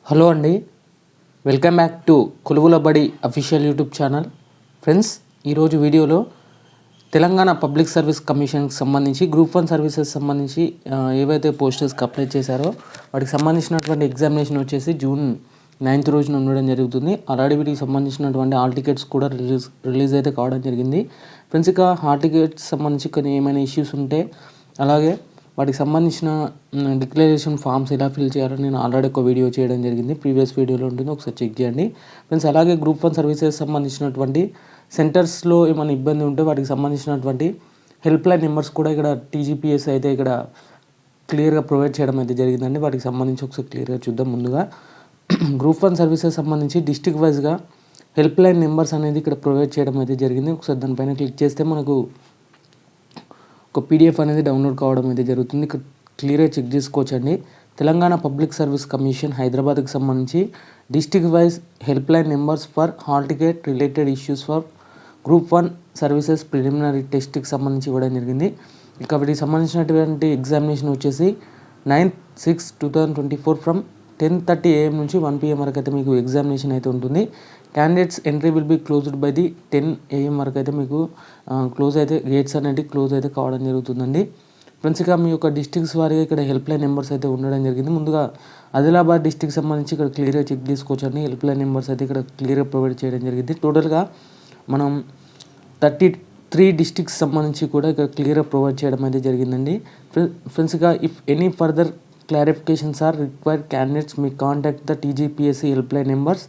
Hello అండి, welcome back to కొలువుల బడి official YouTube channel. Friends, ఈరోజు వీడియోలో తెలంగాణ పబ్లిక్ సర్వీస్ కమిషన్కి సంబంధించి గ్రూప్ 1 సర్వీసెస్ సంబంధించి ఏవైతే పోస్టర్స్కి అప్లై చేశారో వాటికి సంబంధించినటువంటి ఎగ్జామినేషన్ వచ్చేసి జూన్ 9th రోజున ఉండడం జరుగుతుంది. ఆల్రెడీ వీటికి సంబంధించినటువంటి హాల్ టికెట్స్ కూడా రిలీజ్ అయితే కావడం జరిగింది. ఫ్రెండ్స్, ఇక హాల్ టికెట్స్ సంబంధించి కొన్ని ఏమైనా ఇష్యూస్ ఉంటే, అలాగే వాటికి సంబంధించిన డిక్లరేషన్ ఫామ్స్ ఎలా ఫిల్ చేయాలని నేను ఆల్రెడీ ఒక వీడియో చేయడం జరిగింది. ప్రీవియస్ వీడియోలో ఉంటుంది, ఒకసారి చెక్ చేయండి ఫ్రెండ్స్. అలాగే గ్రూప్ 1 సర్వీసెస్ సంబంధించినటువంటి సెంటర్స్లో ఏమైనా ఇబ్బంది ఉంటే వాటికి సంబంధించినటువంటి హెల్ప్ లైన్ నెంబర్స్ కూడా ఇక్కడ టీజీపీఎస్ అయితే ఇక్కడ క్లియర్గా ప్రొవైడ్ చేయడం అయితే జరిగిందండి. వాటికి సంబంధించి ఒకసారి క్లియర్గా చూద్దాం. ముందుగా గ్రూప్ 1 సర్వీసెస్ సంబంధించి డిస్ట్రిక్ట్ వైజ్గా హెల్ప్ లైన్ నెంబర్స్ అనేది ఇక్కడ ప్రొవైడ్ చేయడం అయితే జరిగింది. ఒకసారి దానిపైన క్లిక్ చేస్తే మనకు ఒక పీడిఎఫ్ అనేది డౌన్లోడ్ కావడం అయితే జరుగుతుంది. ఇక్కడ క్లియర్గా చెక్ చేసుకోవచ్చండి. తెలంగాణ పబ్లిక్ సర్వీస్ కమిషన్ హైదరాబాద్కి సంబంధించి district wise help line numbers for all ticket related issues for group 1 services preliminary టెస్ట్కి సంబంధించి ఇవ్వడం జరిగింది. ఇక వీటికి సంబంధించినటువంటి ఎగ్జామినేషన్ వచ్చేసి 9/6/2024 ఫ్రమ్ 10:30 AM నుంచి 1 PM వరకు అయితే మీకు ఎగ్జామినేషన్ అయితే ఉంటుంది. Candidates entry will be closed by the 10 AM వరకు అయితే మీకు గేట్స్ అనేవి క్లోజ్ అయితే కావడం జరుగుతుందండి. ఫ్రెండ్స్, ఇక మీ యొక్క డిస్ట్రిక్ట్స్ వారీగా ఇక్కడ హెల్ప్ లైన్ నెంబర్స్ అయితే ఉండడం జరిగింది. ముందుగా ఆదిలాబాద్ డిస్ట్రిక్ట్ సంబంధించి ఇక్కడ క్లియర్గా చెక్ చేసుకోవచ్చండి. హెల్ప్ లైన్ నెంబర్స్ అయితే ఇక్కడ క్లియర్గా ప్రొవైడ్ చేయడం జరిగింది. టోటల్గా మనం 33 డిస్ట్రిక్ట్స్ సంబంధించి కూడా ఇక్కడ క్లియర్గా ప్రొవైడ్ చేయడం అయితే జరిగిందండి. ఫ్రెండ్స్, ఇక if any further clarifications are required, candidates may contact the TGPSC helpline numbers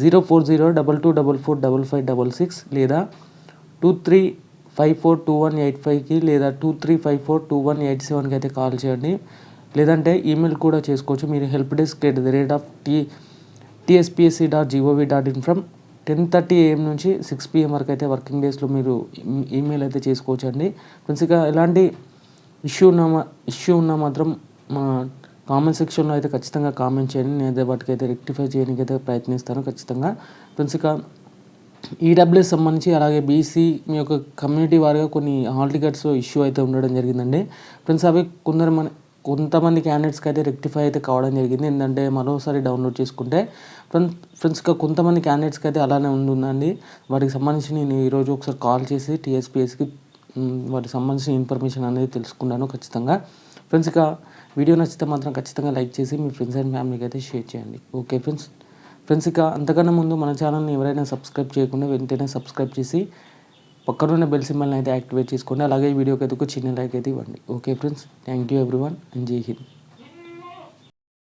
04022445566 లేదా 23542185కి లేదా 23542187కి అయితే కాల్ చేయండి. లేదంటే ఈమెయిల్ కూడా చేసుకోవచ్చు. మీరు helpdesk@tspsc.gov.in ఫ్రమ్ 10:30 AM నుంచి 6 PM వరకు అయితే వర్కింగ్ డేస్లో మీరు ఈమెయిల్ అయితే చేసుకోవచ్చు అండి. ఫ్రెండ్స్, ఇక ఎలాంటి ఇష్యూ ఉన్నా మాత్రం మా కామెంట్ సెక్షన్లో అయితే ఖచ్చితంగా కామెంట్ చేయండి. నేను వాటికైతే రెక్టిఫై చేయడానికి అయితే ప్రయత్నిస్తాను ఖచ్చితంగా. ఫ్రెండ్స్, ఇక ఈడబ్ల్యూఎస్ సంబంధించి అలాగే బీసీ మీ యొక్క కమ్యూనిటీ వారిగా కొన్ని హాల్ టికెట్స్ ఇష్యూ అయితే ఉండడం జరిగిందండి. ఫ్రెండ్స్, అవి కొంతమంది క్యాండిడేట్స్కి అయితే రెక్టిఫై అయితే కావడం జరిగింది. ఏంటంటే మరోసారి డౌన్లోడ్ చేసుకుంటే ఫ్రెండ్స్, ఇక కొంతమంది క్యాండిడేట్స్కి అయితే అలానే ఉందండి. వాటికి సంబంధించి నేను ఈరోజు ఒకసారి కాల్ చేసి టీఎస్పీఎస్కి వాటికి సంబంధించిన ఇన్ఫర్మేషన్ అనేది తెలుసుకున్నాను ఖచ్చితంగా. ఫ్రెండ్స్, ఇక వీడియో నచ్చితే మాత్రం ఖచ్చితంగా లైక్ చేసి మీ ఫ్రెండ్స్ అండ్ ఫ్యామిలీకి అయితే షేర్ చేయండి. ఓకే ఫ్రెండ్స్, ఇక అంతకన్నా ముందు మన ఛానల్ని ఎవరైనా సబ్స్క్రైబ్ చేయకుండా వెంటనే సబ్స్క్రైబ్ చేసి పక్కనున్న బెల్ సింబల్ని అయితే యాక్టివేట్ చేసుకోండి. అలాగే ఈ వీడియోకి అయితే ఒక చిన్న లైక్ అయితే ఇవ్వండి. Okay friends, thank you everyone and జై హింద్.